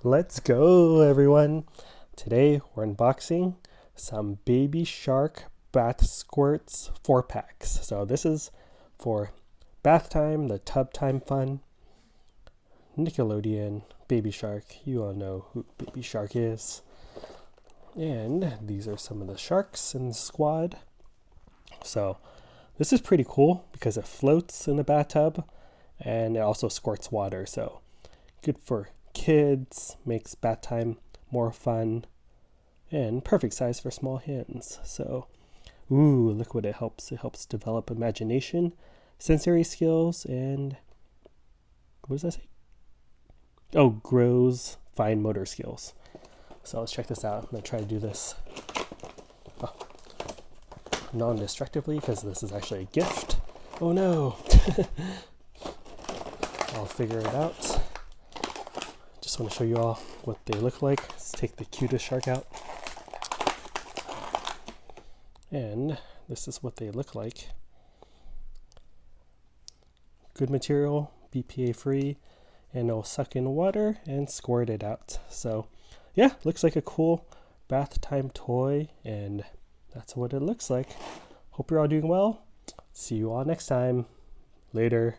Let's go, everyone. Today we're unboxing some Baby Shark Bath Squirts 4-packs. So this is for bath time, the tub time fun. Nickelodeon, Baby Shark. You all know who Baby Shark is. And these are some of the sharks in the squad. So this is pretty cool because it floats in the bathtub and it also squirts water. So good for kids, makes bath time more fun, and perfect size for small hands. So, ooh, look what it helps. It helps develop imagination, sensory skills, and what does that say? Oh, grows fine motor skills. So let's check this out. I'm gonna try to do this non-destructively because this is actually a gift. Oh no! I'll figure it out. Just want to show you all what they look like. Let's take the cutest shark out. And this is what they look like. Good material, BPA free, and it'll suck in water and squirt it out. So yeah, looks like a cool bath time toy, and that's what it looks like. Hope you're all doing well. See you all next time. Later.